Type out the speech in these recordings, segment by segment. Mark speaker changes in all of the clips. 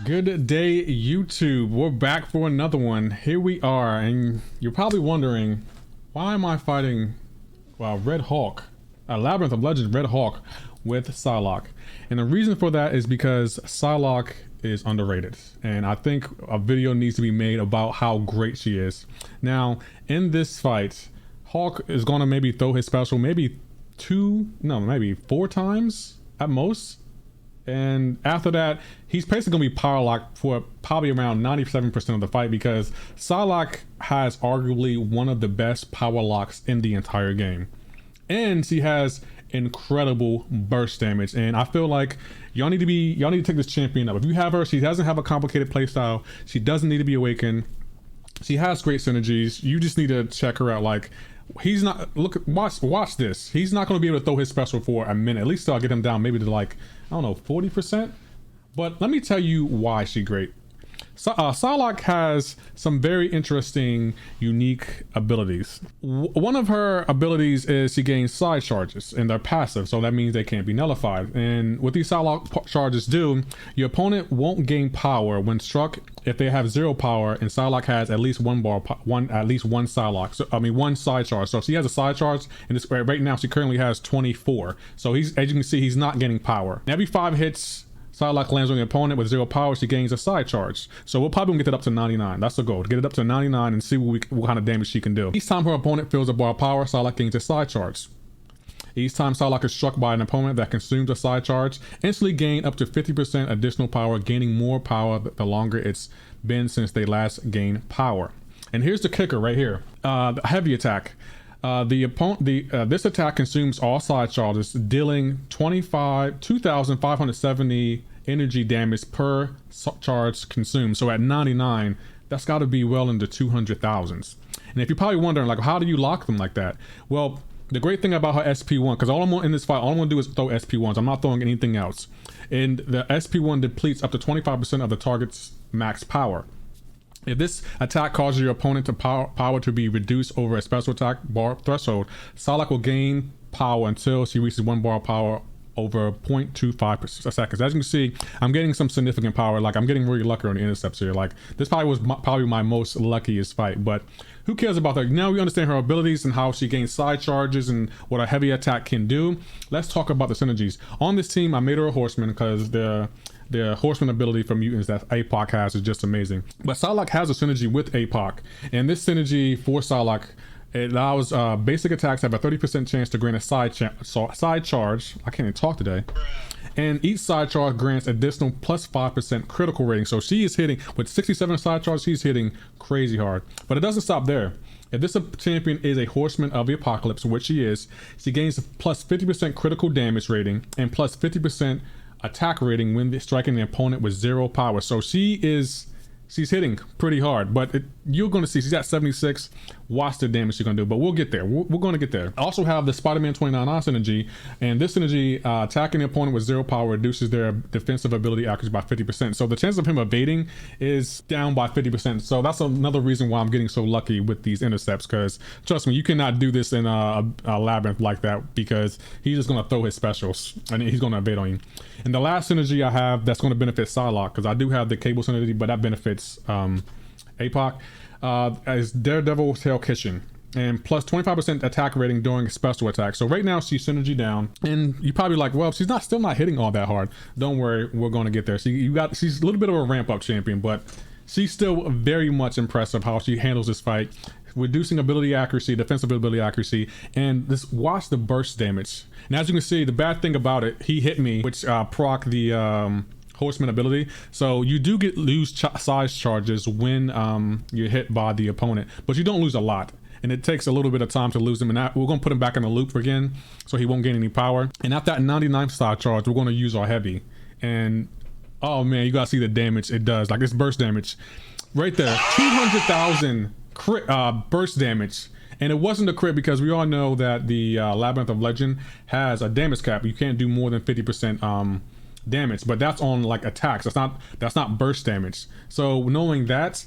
Speaker 1: Good day, YouTube. We're back for another one. Here we are, and you're probably wondering, why am I fighting, Red Hawk, a Labyrinth of Legends Red Hawk with Psylocke? And the reason for that is because Psylocke is underrated, and I think a video needs to be made about how great she is. Now, in this fight, Hawk is gonna maybe throw his special maybe maybe 4 times at most. And after that, he's basically gonna be power locked for probably around 97% of the fight, because Psylocke has arguably one of the best power locks in the entire game. And she has incredible burst damage. And I feel like y'all need to take this champion up. If you have her, she doesn't have a complicated playstyle. She doesn't need to be awakened. She has great synergies. You just need to check her out. Like, he's not, watch this. He's not going to be able to throw his special for a minute. At least I'll get him down maybe to, like, I don't know, 40%. But let me tell you why she's great. Psylocke has some very interesting, unique abilities. One of her abilities is she gains side charges, and they're passive, so that means they can't be nullified. And what these Psylocke charges do, your opponent won't gain power when struck if they have 0 power, and Psylocke has at least one Psylocke. So, one side charge. So if she has a side charge, and this right now she currently has 24. So as you can see, he's not gaining power. And every 5 hits Psylocke lands on the opponent with 0 power, she gains a side charge. So we'll probably get it up to 99. That's the goal, to get it up to 99 and see what kind of damage she can do. Each time her opponent feels a bar of power, Psylocke gains a side charge. Each time Psylocke is struck by an opponent that consumes a side charge, instantly gain up to 50% additional power, gaining more power the longer it's been since they last gained power. And here's the kicker right here, the heavy attack. This attack consumes all side charges, dealing 2,570 energy damage per charge consumed. So at 99, that's got to be well into 200,000s. And if you're probably wondering, like, how do you lock them like that? Well, the great thing about her SP1, because all I'm in this fight, all I'm gonna do is throw SP1s. I'm not throwing anything else. And the SP1 depletes up to 25% of the target's max power. If this attack causes your opponent to power to be reduced over a special attack bar threshold, Psylocke will gain power until she reaches 1 bar of power over 0.25 seconds. As you can see, I'm getting some significant power. Like, I'm getting really lucky on the intercepts here. Like, this probably was probably my most luckiest fight, but who cares about that? Now we understand her abilities and how she gains side charges and what a heavy attack can do. Let's talk about the synergies. On this team, I made her a horseman because the horseman ability for mutants that APOC has is just amazing. But Psylocke has a synergy with APOC, and this synergy for Psylocke, it allows basic attacks to have a 30% chance to grant a side charge. I can't even talk today. And each side charge grants additional plus 5% critical rating. So she is hitting, with 67 side charges, she's hitting crazy hard. But it doesn't stop there. If this champion is a horseman of the apocalypse, which she is, she gains plus 50% critical damage rating and plus 50% attack rating when striking the opponent with 0 power. So she's hitting pretty hard, but you're going to see she's at 76. Watch the damage she's going to do, but we'll get there. We're going to get there. I also have the Spider-Man 29 synergy, and this synergy, attacking the opponent with 0 power reduces their defensive ability accuracy by 50%. So the chance of him evading is down by 50%. So that's another reason why I'm getting so lucky with these intercepts, because trust me, you cannot do this in a labyrinth like that, because he's just going to throw his specials and he's going to evade on you. And the last synergy I have that's going to benefit Psylocke, because I do have the cable synergy, but that benefits APOC, is Daredevil Tail Kitchen, and plus 25% attack rating during a special attack. So right now she's synergy down, and you're probably like, well, she's still not hitting all that hard. Don't worry, we're going to get there. She's a little bit of a ramp up champion, but she's still very much impressive how she handles this fight, reducing ability accuracy, defensive ability accuracy, and watch the burst damage. And as you can see, the bad thing about it, he hit me, which proc the horseman ability, so you do lose size charges when you're hit by the opponent, but you don't lose a lot, and it takes a little bit of time to lose him. And we're going to put him back in the loop again, so he won't gain any power. And at that 99th side charge, we're going to use our heavy, and oh man, you gotta see the damage it does. Like, this burst damage right there, 200,000 crit burst damage. And it wasn't a crit, because we all know that the Labyrinth of Legend has a damage cap. You can't do more than 50% damage, but that's on like attacks. That's not burst damage. So knowing that,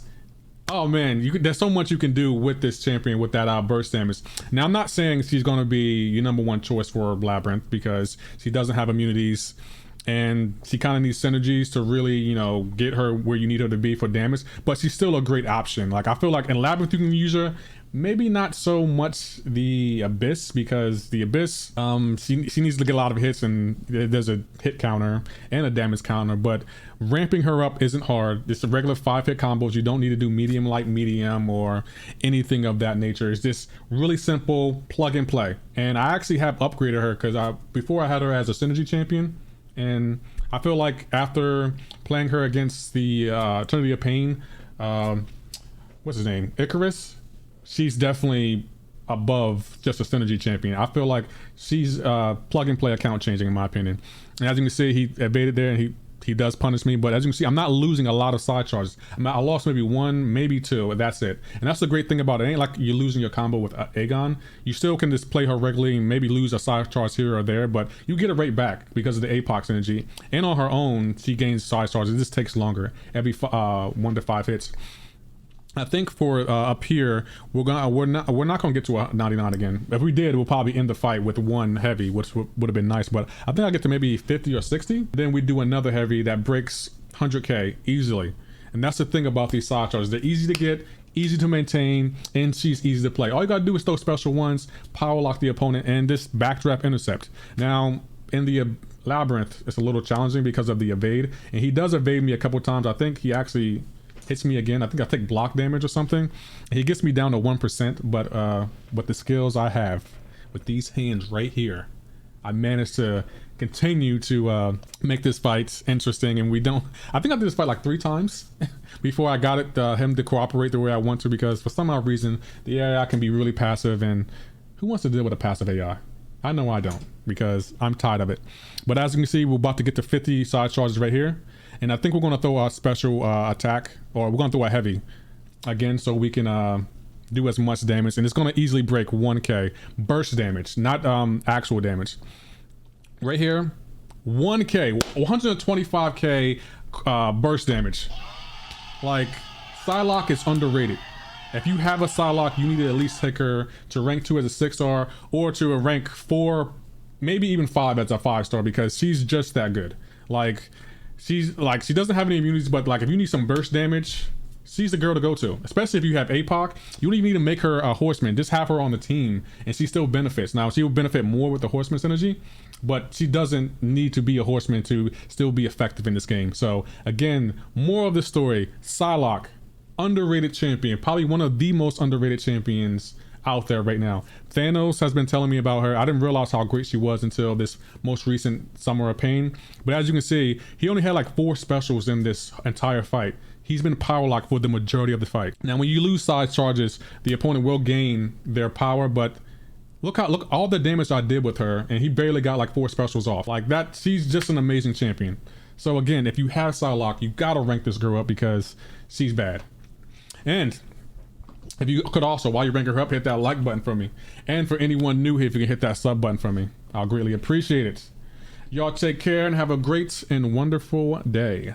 Speaker 1: oh man, there's so much you can do with this champion with that burst damage. Now, I'm not saying she's going to be your #1 choice for Labyrinth, because she doesn't have immunities and she kind of needs synergies to really, you know, get her where you need her to be for damage, but she's still a great option. Like I feel like in Labyrinth you can use her, maybe not so much the Abyss, because the Abyss, she needs to get a lot of hits, and there's a hit counter and a damage counter, but ramping her up isn't hard. It's a regular 5-hit combos. You don't need to do medium, light, medium, or anything of that nature. It's just really simple plug and play. And I actually have upgraded her because before I had her as a synergy champion, and I feel like after playing her against the Eternity of Pain, what's his name, Icarus, she's definitely above just a synergy champion. I feel like she's plug and play account changing in my opinion. And as you can see, he evaded there, and he does punish me, but as you can see, I'm not losing a lot of side charges. I lost maybe 1, maybe 2, and that's it. And that's the great thing about it. It ain't like you're losing your combo with Aegon. You still can just play her regularly and maybe lose a side charge here or there, but you get it right back because of the APOC synergy. And on her own, she gains side charges. It just takes longer, every 1 to 5 hits. I think for up here, we're not gonna get to a 99 again. If we did, we'll probably end the fight with 1 heavy, which would have been nice. But I think I'll get to maybe 50 or 60. Then we do another heavy that breaks 100k easily. And that's the thing about these side charges. They're easy to get, easy to maintain, and she's easy to play. All you gotta do is throw special ones, power lock the opponent, and just backdraft intercept. Now in the Labyrinth, it's a little challenging because of the evade, and he does evade me a couple times. I think he actually hits me again. I think I take block damage or something. He gets me down to 1%, but with the skills I have with these hands right here, I managed to continue to make this fight interesting. And I think I did this fight like 3 times before I got him to cooperate the way I want to, because for some odd reason the AI can be really passive, and who wants to deal with a passive AI? I know I don't, because I'm tired of it. But as you can see, we're about to get to 50 side charges right here. And I think we're going to throw a special attack, or we're going to throw a heavy again, so we can do as much damage. And it's going to easily break 1k burst damage, not actual damage. Right here, 1k, 125k burst damage. Like, Psylocke is underrated. If you have a Psylocke, you need to at least take her to rank 2 as a 6-star, or to a rank 4, maybe even 5 as a 5-star, because she's just that good. Like, she doesn't have any immunities, but like if you need some burst damage, she's the girl to go to. Especially if you have APOC, you don't even need to make her a horseman. Just have her on the team, and she still benefits. Now she will benefit more with the horseman synergy, but she doesn't need to be a horseman to still be effective in this game. So again, more of the story: Psylocke, underrated champion, probably one of the most underrated champions out there right now. Thanos has been telling me about her. I didn't realize how great she was until this most recent Summer of Pain. But as you can see, he only had like 4 specials in this entire fight. He's been power locked for the majority of the fight. Now when you lose side charges, the opponent will gain their power, but look all the damage I did with her, and he barely got like 4 specials off. Like that, she's just an amazing champion. So again, if you have Psylocke, you gotta rank this girl up because she's bad. And if you could also, while you rank her up, hit that like button for me. And for anyone new here, if you can hit that sub button for me, I'll greatly appreciate it. Y'all take care and have a great and wonderful day.